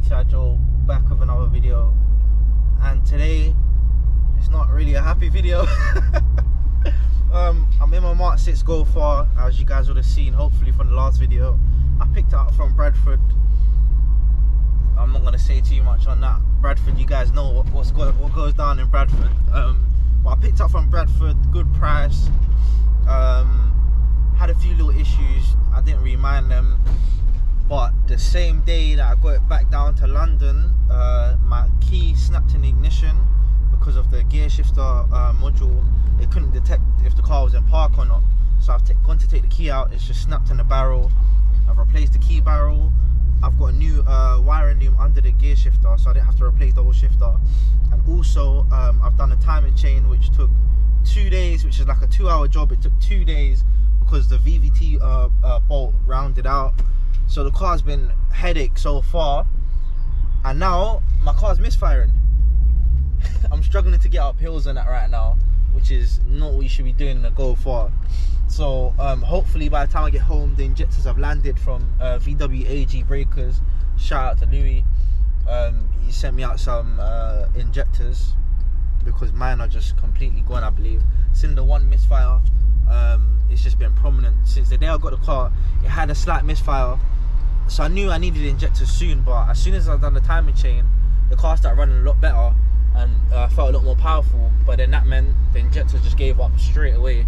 Gti-joel, back with another video, and today it's not really a happy video. I'm in my MK6 go far, as you guys would have seen hopefully from the last video. I picked it up from Bradford. I'm not going to say too much on that. Bradford, you guys know what goes down in Bradford. But I picked it up from Bradford, good price. Had a few little issues, I didn't really mind them. But the same day that I got it back down to London, my key snapped in the ignition because of the gear shifter module. It couldn't detect if the car was in park or not. So I've gone to take the key out, it's just snapped in the barrel. I've replaced the key barrel. I've got a new wiring loom under the gear shifter, so I didn't have to replace the whole shifter. And also, I've done a timing chain which took 2 days, which is like a 2-hour job. It took 2 days because the VVT bolt rounded out. So the car's been headache so far, and now my car's misfiring. I'm struggling to get up hills and that right now, which is not what you should be doing in a go far. So hopefully by the time I get home, the injectors have landed from VW AG Breakers. Shout out to Louis. He sent me out some injectors because mine are just completely gone, I believe. Cylinder 1 misfire. It's just been prominent since the day I got the car. It had a slight misfire, so I knew I needed injectors soon. But as soon as I've done the timing chain, the car started running a lot better and felt a lot more powerful. But then that meant the injectors just gave up straight away.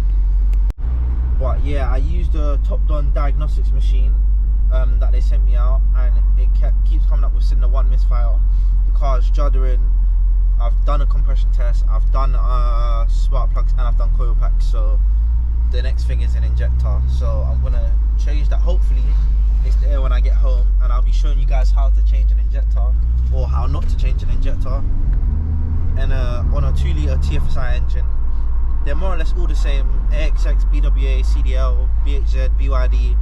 But yeah, I used a top-down diagnostics machine that they sent me out, and it keeps coming up with cylinder 1 misfire. The car is juddering. I've done a compression test, I've done spark plugs, and I've done coil packs. So the next thing is an injector. So I'm gonna change that. Hopefully it's there when I get home, and I'll be showing you guys how to change an injector or how not to change an injector. And on a 2-litre TFSI engine, they're more or less all the same. MK6, BWA, CDL, BHZ, BYD,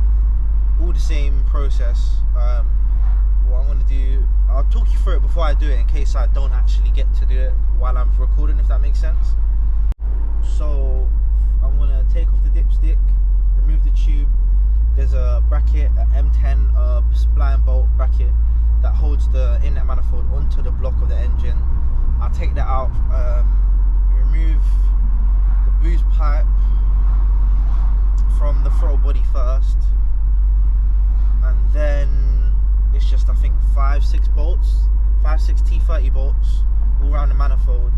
all the same process. What I'm going to do, I'll talk you through it before I do it in case I don't actually get to do it while I'm recording, if that makes sense. So I'm going to take off the dipstick, remove the tube. There's a bracket, an M10 spline bolt bracket that holds the inlet manifold onto the block of the engine. I'll take that out, remove the boost pipe from the throttle body first, and then it's just, I think, 5-6 bolts, 5-6 T30 bolts all around the manifold,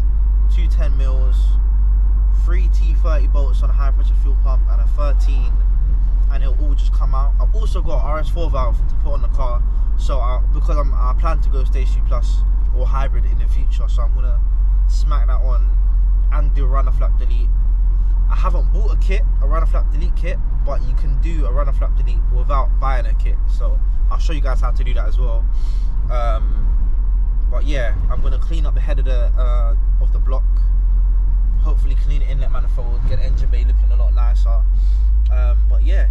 2 10mm, 3 T30 bolts on a high pressure fuel pump, and a 13, and it'll all just come out. I've also got an RS4 valve to put on the car, so because I plan to go Stage 2 Plus or hybrid in the future, so I'm gonna smack that on and do a runner flap delete. I haven't bought a runner flap delete kit, but you can do a runner flap delete without buying a kit, so I'll show you guys how to do that as well. But yeah, I'm gonna clean up the head of the block, hopefully clean the inlet manifold, get the engine bay looking a lot nicer. But yeah,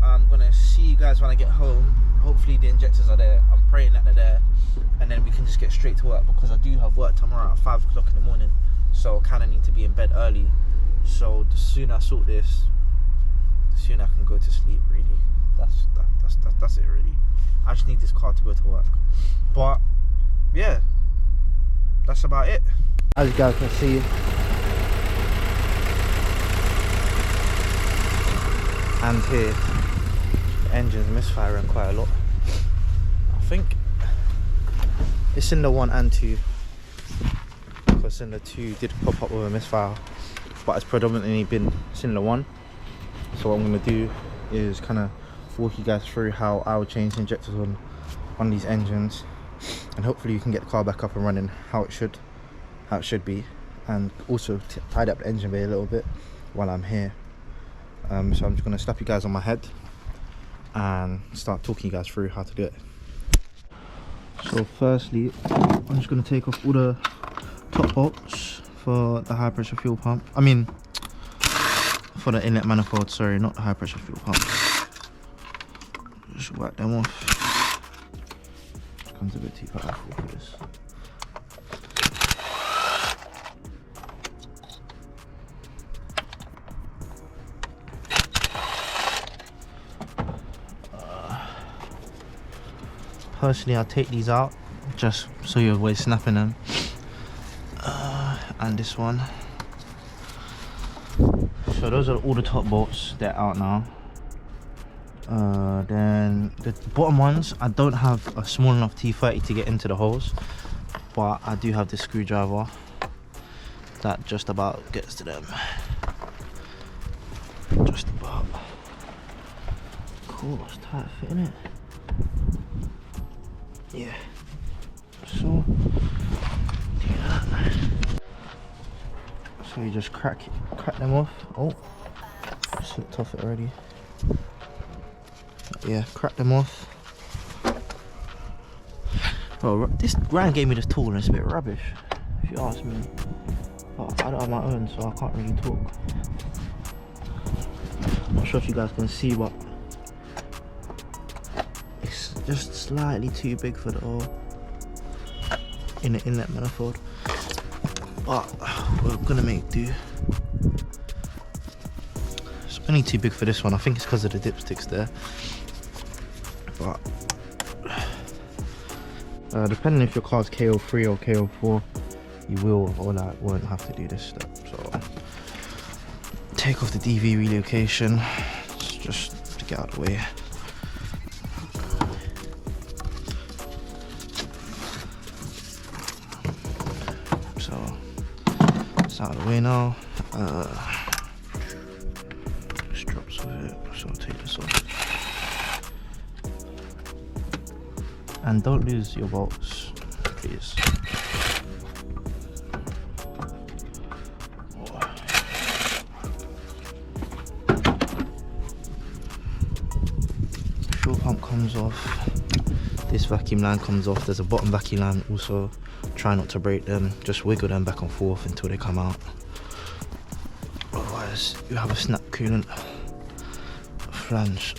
I'm gonna see you guys when I get home. Hopefully the injectors are there. I'm praying that they're there, and then we can just get straight to work, because I do have work tomorrow at 5 o'clock in the morning, so I kind of need to be in bed early. So the sooner I sort this, the sooner I can go to sleep, really. That's it, really. I just need this car to go to work. But yeah, that's about it. As you guys can see, and here, the engine's misfiring quite a lot. I think it's cylinder 1 and 2, because cylinder 2 did pop up with a misfire, but it's predominantly been cylinder 1. So what I'm going to do is kind of walk you guys through how I would change injectors on these engines, and hopefully you can get the car back up and running how it should be, and also tidy up the engine bay a little bit while I'm here. So I'm just going to slap you guys on my head and start talking you guys through how to do it. So firstly, I'm just going to take off all the top bolts for the high pressure fuel pump. I mean, for the inlet manifold, sorry, not the high pressure fuel pump. Just wipe them off. It comes a bit too powerful for this. personally I take these out just so you avoid snapping them. And this one. So those are all the top bolts, they're out now. Then the bottom ones, I don't have a small enough T30 to get into the holes, but I do have this screwdriver that just about gets to them. Just about. Cool, it's tight fit, innit? Yeah. So do that. So you just crack them off. Oh, slipped off it already. Yeah, crack them off. Well, this Ryan gave me this tool and it's a bit rubbish, if you ask me. But I don't have my own, so I can't really talk. I'm not sure if you guys can see, but it's just slightly too big for the hole in the inlet manifold. But we're gonna make do. It's only too big for this one. I think it's because of the dipsticks there. But depending if your car's KO3 or KO4, you will or like won't have to do this step. So take off the DV relocation just to get out of the way. So it's out of the way now. Just drops with it, so I'll take this off. And don't lose your bolts, please. Fuel pump comes off. This vacuum line comes off. There's a bottom vacuum line also. Try not to break them. Just wiggle them back and forth until they come out. Otherwise, you have a snap coolant flange.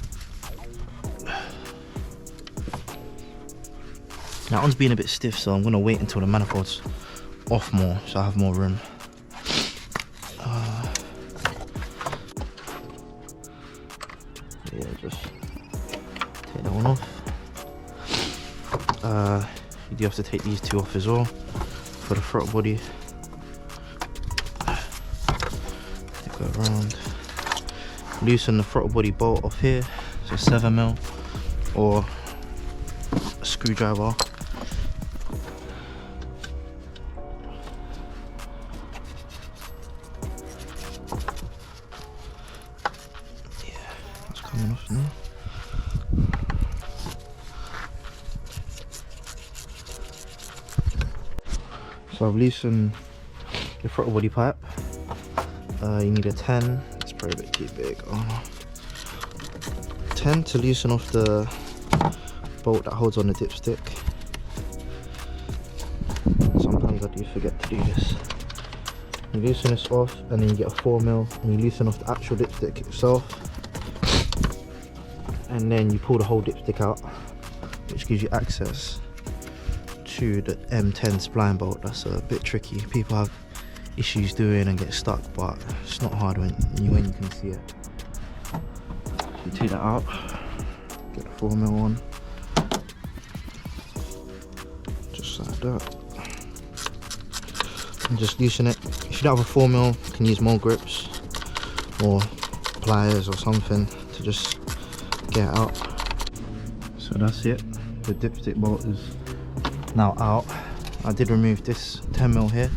That one's being a bit stiff, so I'm gonna wait until the manifold's off more, so I have more room. Yeah, just take that one off. You do have to take these two off as well for the throttle body. Go around. Loosen the throttle body bolt off here, so 7mm, or a screwdriver. Coming off now. So I've loosened the throttle body pipe. You need a 10. It's probably a bit too big. Oh. 10 to loosen off the bolt that holds on the dipstick. Sometimes I do forget to do this. You loosen this off, and then you get a 4mm, and you loosen off the actual dipstick itself. And then you pull the whole dipstick out, which gives you access to the M10 spline bolt. That's a bit tricky. People have issues doing and get stuck, but it's not hard when you can see it. So you take that out, get the 4mm one, just like that, and just loosen it. If you don't have a 4mm, you can use more grips or pliers or something to just get it out. So that's it. The dipstick bolt is now out. I did remove this 10mm here,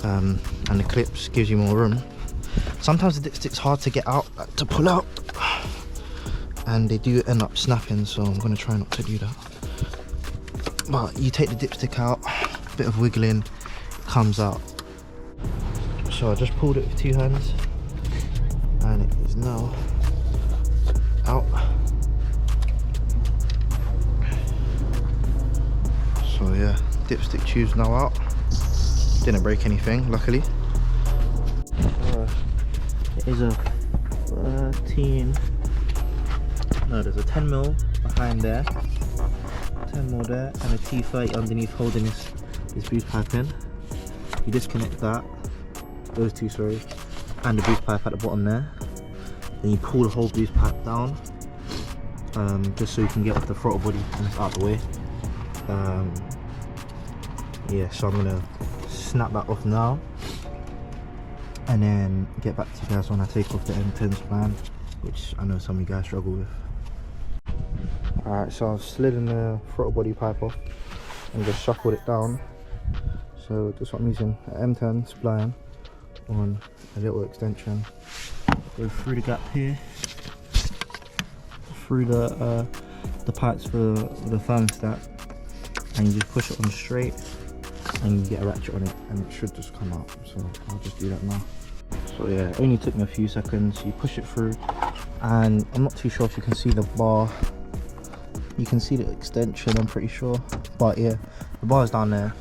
and the clips gives you more room. Sometimes the dipstick's hard to get out, to pull out, and they do end up snapping, so I'm going to try not to do that. But you take the dipstick out, a bit of wiggling, it comes out. So I just pulled it with 2 hands, and it is now out. So yeah, dipstick tube's now out. Didn't break anything, luckily. It is a 13. No, there's a 10mm behind there, 10mm there, and a T30 underneath holding this boost pipe in. You disconnect that, those two, sorry, and the boost pipe at the bottom there. Then you pull the whole boost pipe down. just so you can get off the throttle body and it's out the way. Yeah, so I'm gonna snap that off now and then get back to you guys when I take off the M10 span, which I know some of you guys struggle with. Alright, so I've slid the throttle body pipe off and just shuffled it down. So that's what I'm using, an M10 spline on a little extension. Go through the gap here, through the pipes for the thermostat, and you just push it on straight and you get a ratchet on it and it should just come out. So I'll just do that now. So yeah, it only took me a few seconds. You push it through and I'm not too sure if you can see the bar. You can see the extension, I'm pretty sure, but yeah, the bar is down there.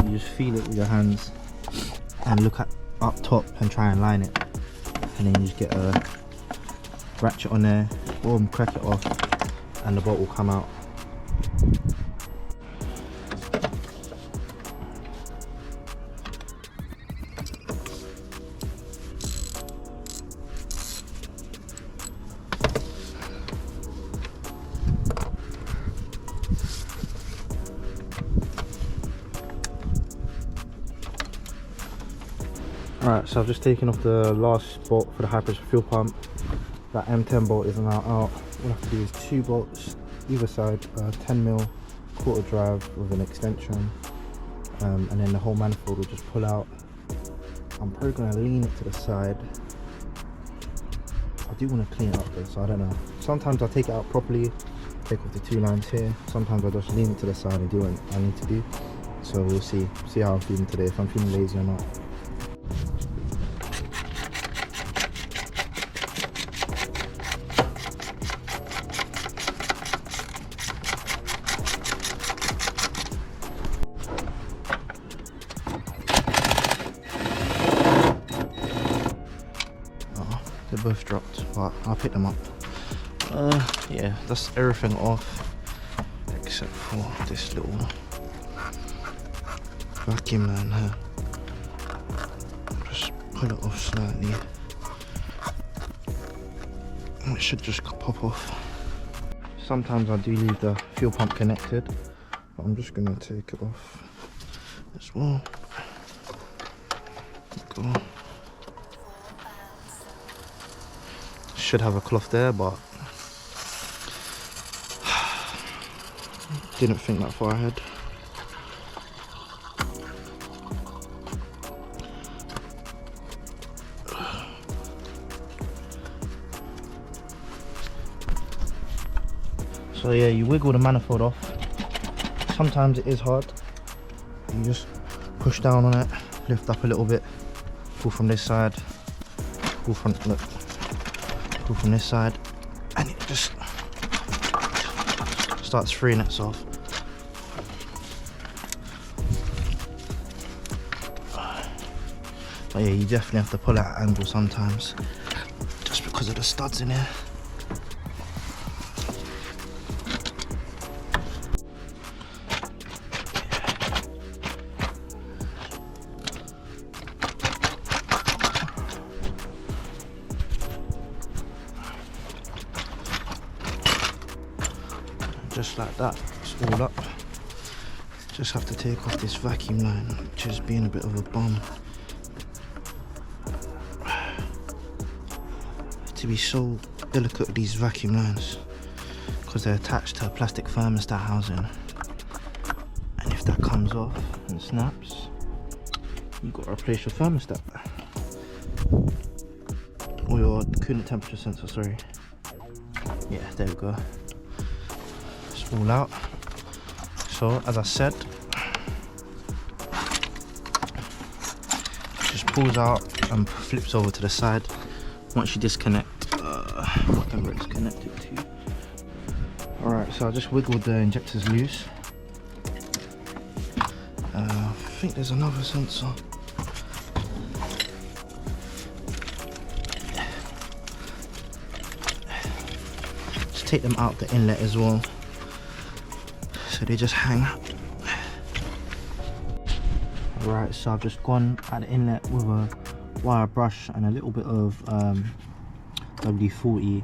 You just feel it with your hands and look at up top and try and line it, and then you just get a ratchet on there, boom, crack it off and the bolt will come out. Alright, so I've just taken off the last bolt for the high pressure fuel pump. That M10 bolt is now out. All I have to do is 2 bolts either side, 10mm quarter drive with an extension, and then the whole manifold will just pull out. I'm probably going to lean it to the side. I do want to clean it up though, so I don't know. Sometimes I'll take it out properly, take off the 2 lines here. Sometimes I'll just lean it to the side and do what I need to do. So we'll see how I'm feeling today, if I'm feeling lazy or not. They both dropped, but I'll pick them up. Yeah, that's everything off except for this little vacuum line here. Just pull it off slightly and it should just pop off. Sometimes I do leave the fuel pump connected, but I'm just gonna take it off as well. Go. Should have a cloth there, but didn't think that far ahead. So yeah, you wiggle the manifold off. Sometimes it is hard. You just push down on it, lift up a little bit, pull from this side, pull from, look, pull from this side, and it just starts freeing itself. But yeah, you definitely have to pull at an angle sometimes, just because of the studs in here. Just like that, it's all up. Just have to take off this vacuum line, which is being a bit of a bum. To be so delicate with these vacuum lines, because they're attached to a plastic thermostat housing, and if that comes off and snaps, you've got to replace your thermostat or your coolant temperature sensor, sorry. Yeah, there we go. It's all out. So as I said, just pulls out and flips over to the side once you disconnect whatever it's connected to. Alright, so I just wiggled the injectors loose. I think there's another sensor. Just take them out the inlet as well, so they just hang up. Alright, so I've just gone at the inlet with a wire brush and a little bit of WD-40,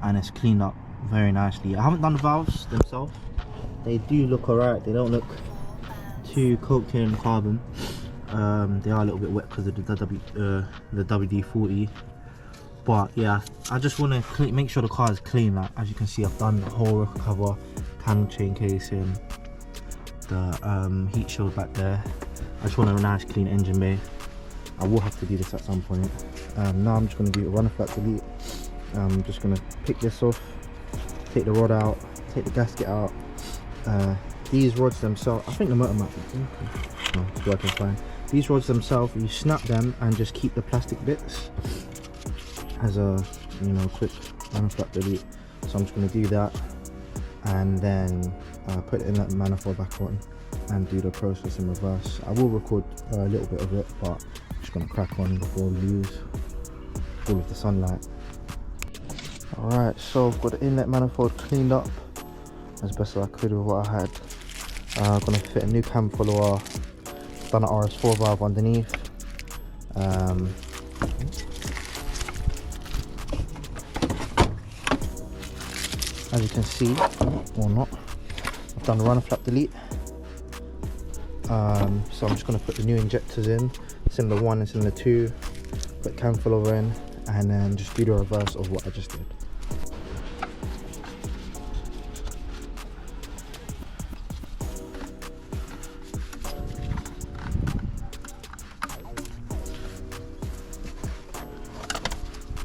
and it's cleaned up very nicely. I haven't done the valves themselves. They do look alright. They don't look too coked in carbon. They are a little bit wet because of the WD-40. But yeah, I just want to make sure the car is clean. Like, as you can see, I've done the whole rocker cover, cam chain casing, the heat shield back there. I just want a nice clean engine bay. I will have to do this at some point. Now I'm just going to do a runner flat delete. I'm just going to pick this off, take the rod out, take the gasket out. These rods themselves, I think the motor might be, no, it's working fine. These rods themselves, you snap them and just keep the plastic bits as a, you know, quick runner flat delete. So I'm just going to do that and then put the inlet manifold back on and do the process in reverse. I will record a little bit of it, but I'm just going to crack on before we lose all of the sunlight. Alright, so I've got the inlet manifold cleaned up as best as I could with what I had. I'm going to fit a new cam follower, done an RS4 valve underneath. As you can see, or not, I've done a runner flap delete. So I'm just going to put the new injectors in, cylinder 1 and cylinder 2, put cam follower in, and then just do the reverse of what I just did.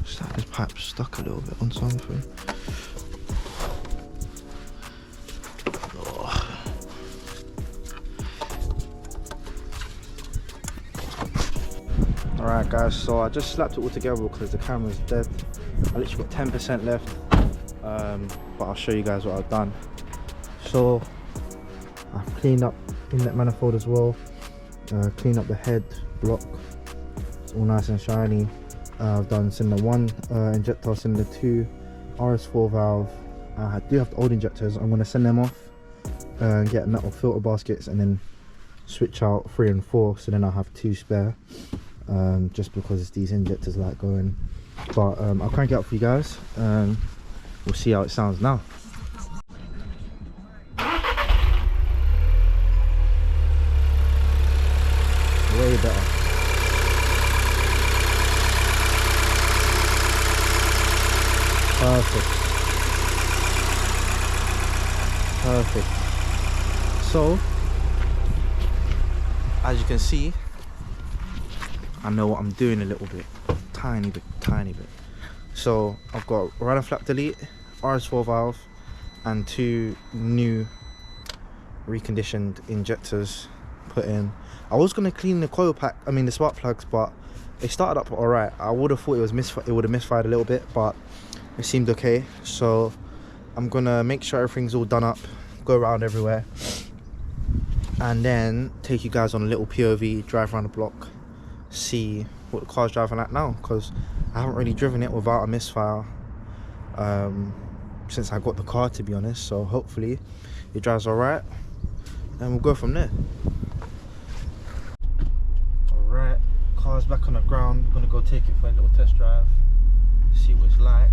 Just like this pipe stuck a little bit on something. Alright guys, so I just slapped it all together because the camera's dead. I literally got 10% left, but I'll show you guys what I've done. So I've cleaned up inlet manifold as well, cleaned up the head block, it's all nice and shiny. I've done cylinder 1 injector, cylinder 2 RS4 valve. I do have the old injectors. I'm going to send them off and get metal filter baskets and then switch out 3 and 4, so then I'll have 2 spare. Just because these injectors like going, but I'll crank it up for you guys and we'll see how it sounds now. Way better. Perfect. So as you can see, I know what I'm doing a little bit, tiny bit. So I've got runner flap delete, RS4 valve, and 2 new reconditioned injectors put in. I was gonna clean the coil pack, the spark plugs, but it started up alright. I would have thought it would have misfired a little bit, but it seemed okay. So I'm gonna make sure everything's all done up, go around everywhere, and then take you guys on a little POV, drive around the block, see what the car's driving at now, because I haven't really driven it without a misfire since I got the car, to be honest. So hopefully it drives alright and we'll go from there. Alright, car's back on the ground. I'm gonna go take it for a little test drive, see what it's like.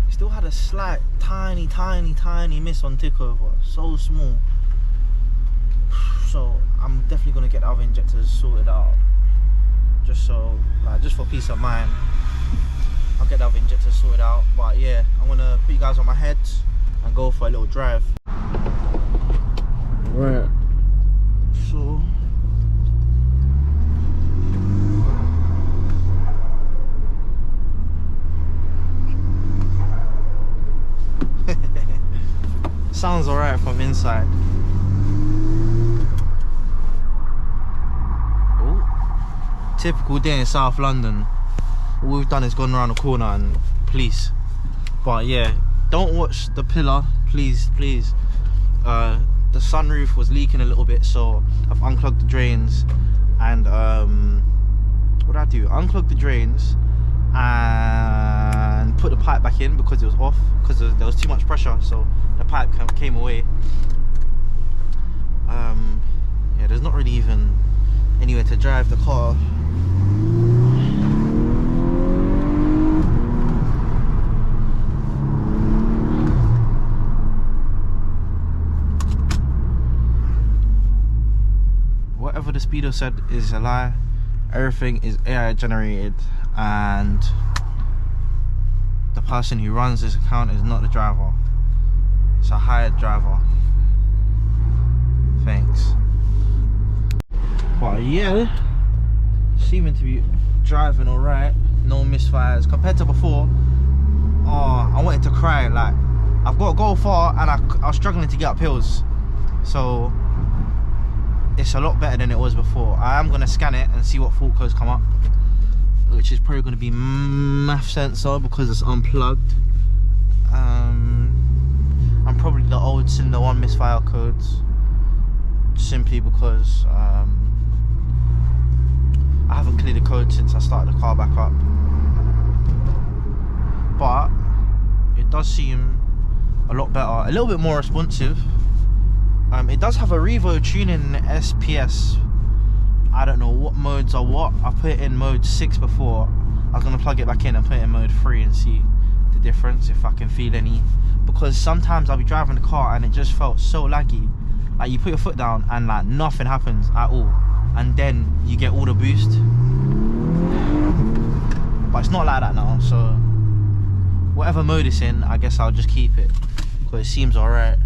It still had a slight tiny miss on tickover, so small. So I'm definitely gonna get the other injectors sorted out, just so, like, just for peace of mind. I'll get the other injectors sorted out. But yeah, I'm gonna put you guys on my head and go for a little drive. Right. So sounds alright from inside. Typical day in South London. All we've done is gone around the corner and police. But yeah, don't watch the pillar, please. The sunroof was leaking a little bit, so I've unclogged the drains and what did I do? Unclogged the drains and put the pipe back in because it was off, because there was too much pressure, so the pipe came away. Yeah, there's not really even anywhere to drive the car. said is a lie. Everything is AI generated, and the person who runs this account is not the driver. It's a hired driver. Thanks. But yeah, seeming to be driving alright. No misfires compared to before. Oh, I wanted to cry. Like, I've got to go far, and I was struggling to get up hills. So it's a lot better than it was before. I am gonna scan it and see what fault codes come up, which is probably gonna be math sensor because it's unplugged. I'm probably the old cylinder 1 misfire codes, simply because I haven't cleared the code since I started the car back up. But it does seem a lot better, a little bit more responsive. It does have a Revo tuning SPS. I don't know what modes are what. I put it in mode 6 before. I was gonna plug it back in and put it in mode 3 and see the difference, if I can feel any. Because sometimes I'll be driving the car and it just felt so laggy. Like, you put your foot down and like nothing happens at all, and then you get all the boost. But it's not like that now, so whatever mode it's in, I guess I'll just keep it because it seems alright.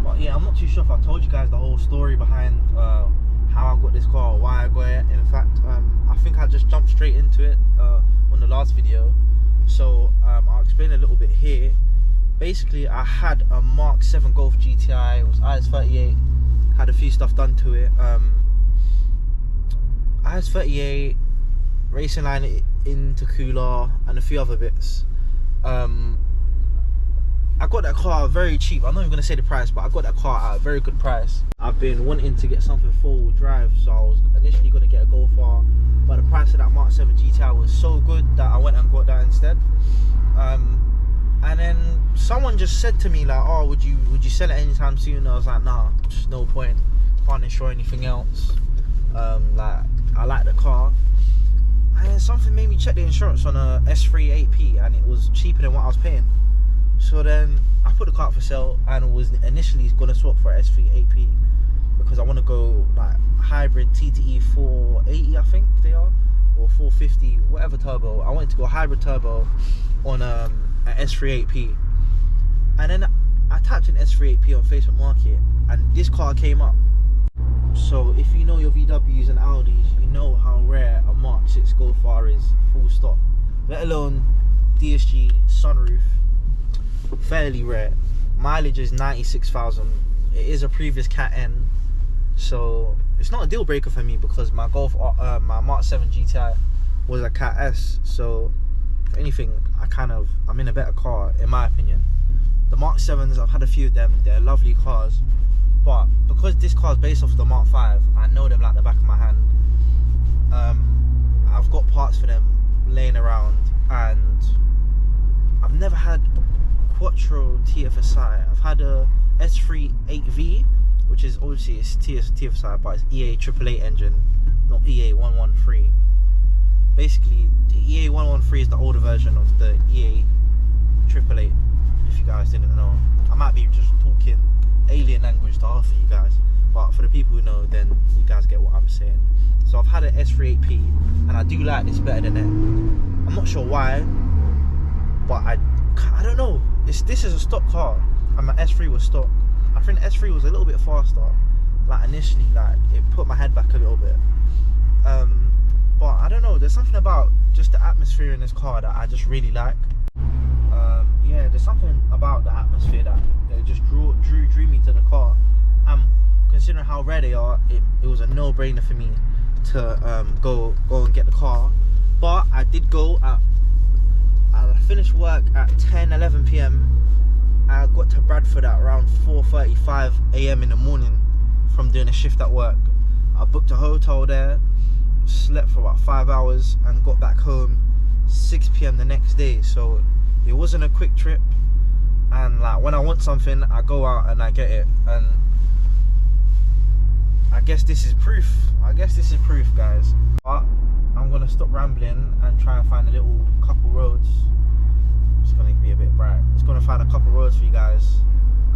But yeah, I'm not too sure if I told you guys the whole story behind how I got this car or why I got it. In fact, I think I just jumped straight into it on the last video, so I'll explain a little bit here. Basically, I had a Mark 7 Golf GTI. It was IS38. Had a few stuff done to it. IS38, racing line intercooler, and a few other bits. I got that car very cheap. I'm not even gonna say the price, but I got that car at a very good price. I've been wanting to get something 4-wheel drive, so I was initially gonna get a Golf R, but the price of that Mark 7 GTI was so good that I went and got that instead. And then someone just said to me like, oh, would you sell it anytime soon? And I was like, nah, just no point. Can't insure anything else. Like, I like the car. And then something made me check the insurance on a S3 8P, and it was cheaper than what I was paying. So then I put the car up for sale, and was initially gonna swap for a S3 8P because I want to go like hybrid TTE 480, I think they are, or 450, whatever turbo. I wanted to go hybrid turbo on an S3 8P, and then I typed in S3 8P on Facebook Market, and this car came up. So if you know your VWs and Audis, you know how rare a Mark 6 Golf R is, full stop. Let alone DSG sunroof, fairly rare. Mileage is 96,000. It is a previous Cat N, so it's not a deal breaker for me because my my Mark 7 GTI was a Cat S. So if anything, I'm in a better car in my opinion. The Mark 7s, I've had a few of them. They're lovely cars. But because this car is based off the Mark 5, I know them like the back of my hand. I've got parts for them laying around, and I've never had Quattro TFSI. I've had a S3 8V, which is obviously it's TFSI, but it's EA 888 engine, not EA 113. Basically, the EA 113 is the older version of the EA 888. If you guys didn't know, I might be just talking alien language to half of you guys, but for the people who know, then you guys get what I'm saying. So I've had an S3 8P, and I do like this better than it. I'm not sure why, but I don't know. This is a stock car, and my S3 was stock. I think the S3 was a little bit faster. Like initially, like it put my head back a little bit. But I don't know. There's something about just the atmosphere in this car that I just really like. Yeah, there's something about the atmosphere that just drew me to the car. Considering how rare they are, it was a no-brainer for me to go and get the car. But I did go I finished work at 10-11 p.m. I got to Bradford at around 4:35 a.m. in the morning from doing a shift at work. I booked a hotel there, slept for about 5 hours, and got back home 6 p.m. the next day. So it wasn't a quick trip, and like when I want something, I go out and I get it. And I guess this is proof. Guys. But I'm gonna stop rambling and try and find a little couple roads. It's gonna be a bit bright. It's gonna find a couple roads for you guys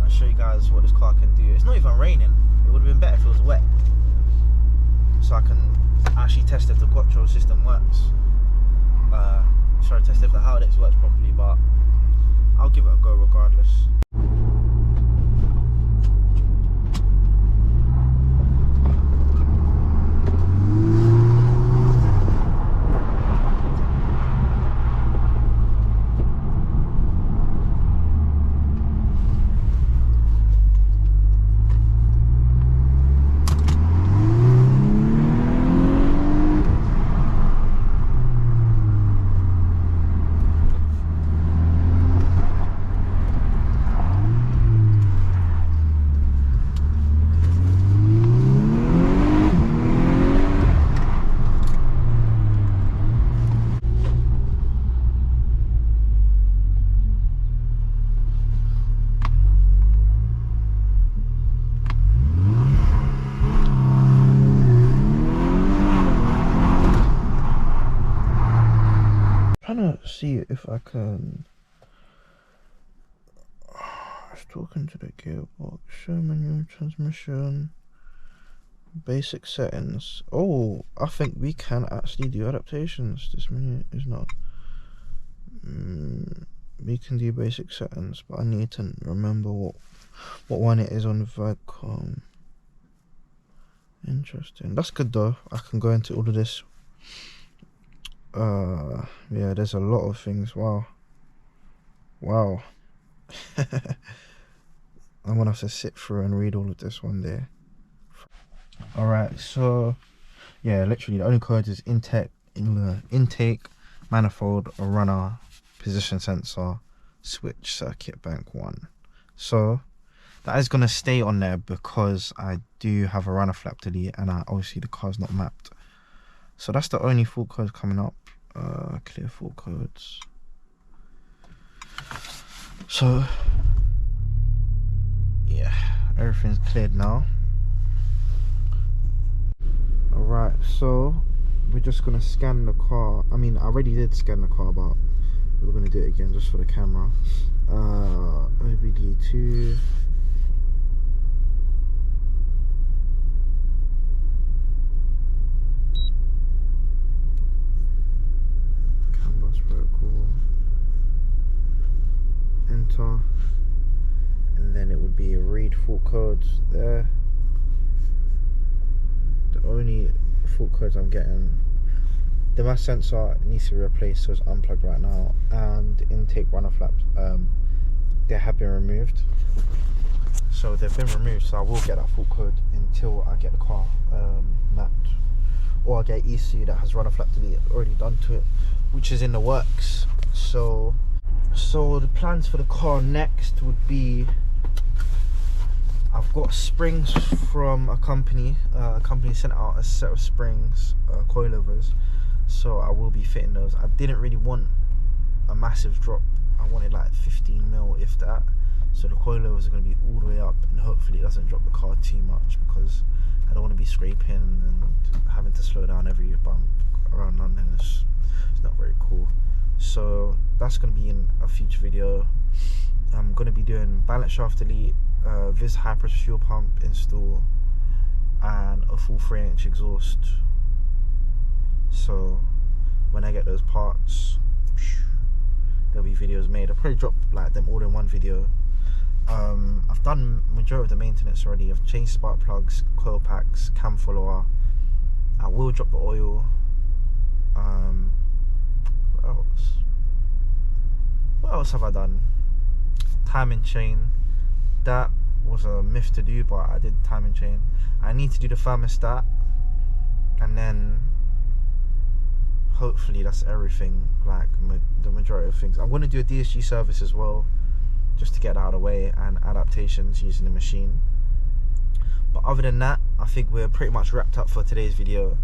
and show you guys what this car can do. It's not even raining. It would have been better if it was wet, so I can actually test if the quattro system works. Test if the Haldex works properly, but I'll give it a go regardless. Trying to see if I can. I was talking to the gearbox. Show menu, transmission, basic settings. Oh, I think we can actually do adaptations. This menu is not. We can do basic settings, but I need to remember what one it is on Vagcom. Interesting. That's good though. I can go into all of this. Yeah, there's a lot of things. Wow. I'm gonna have to sit through and read all of this one day. Alright, so yeah, literally the only codes is intake, manifold, runner, position sensor, switch, circuit bank 1. So that is gonna stay on there because I do have a runner flap delete, and obviously the car's not mapped. So that's the only full codes coming up. Clear full codes. So yeah, everything's cleared now. Alright, so we're just gonna scan the car. I mean, I already did scan the car, but we're gonna do it again just for the camera. OBD2. Enter, and then it would be read full codes there. The only full codes I'm getting, the mass sensor needs to be replaced, so it's unplugged right now, and intake runner flaps, they have been removed. So they've been removed, so I will get that full code until I get the car mapped, or I get ECU that has runner flap delete already done to it, which is in the works. So the plans for the car next would be, I've got springs from a company. A company sent out a set of springs, coilovers, so I will be fitting those. I didn't really want a massive drop. I wanted like 15 mil if that, so the coilovers are going to be all the way up, and hopefully it doesn't drop the car too much, because I don't want to be scraping and having to slow down every bump around London. It's not very cool. So that's going to be in a future video. I'm going to be doing balance shaft delete, Viz high pressure fuel pump install, and a full 3-inch exhaust. So when I get those parts, there'll be videos made. I'll probably drop like them all in one video. I've done majority of the maintenance already. I've changed spark plugs, coil packs, cam follower. I will drop the oil. What else have I done? Timing chain. That was a myth to do, but I did timing chain. I need to do the thermostat, and then hopefully that's everything, like the majority of things. I'm going to do a DSG service as well, just to get that out of the way, and adaptations using the machine. But other than that, I think we're pretty much wrapped up for today's video.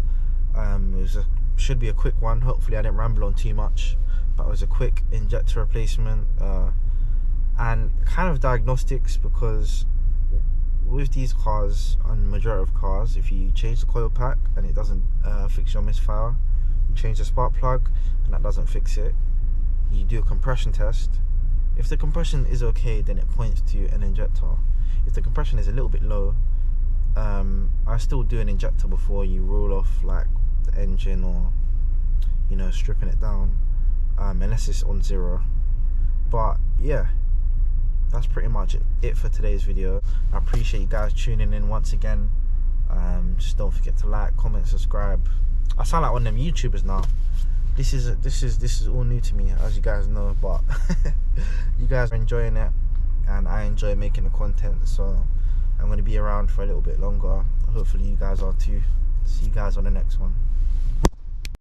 Should be a quick one. Hopefully I didn't ramble on too much, but it was a quick injector replacement and kind of diagnostics, because with these cars, on majority of cars, if you change the coil pack and it doesn't fix your misfire, you change the spark plug and that doesn't fix it, you do a compression test. If the compression is okay, then it points to an injector. If the compression is a little bit low, I still do an injector before you roll off like the engine, or you know, stripping it down, unless it's on 0. But yeah, that's pretty much it for today's video. I appreciate you guys tuning in once again. Just don't forget to like, comment, subscribe. I sound like one of them YouTubers now. This is all new to me, as you guys know, but you guys are enjoying it and I enjoy making the content, so I'm going to be around for a little bit longer. Hopefully you guys are too. See you guys on the next one.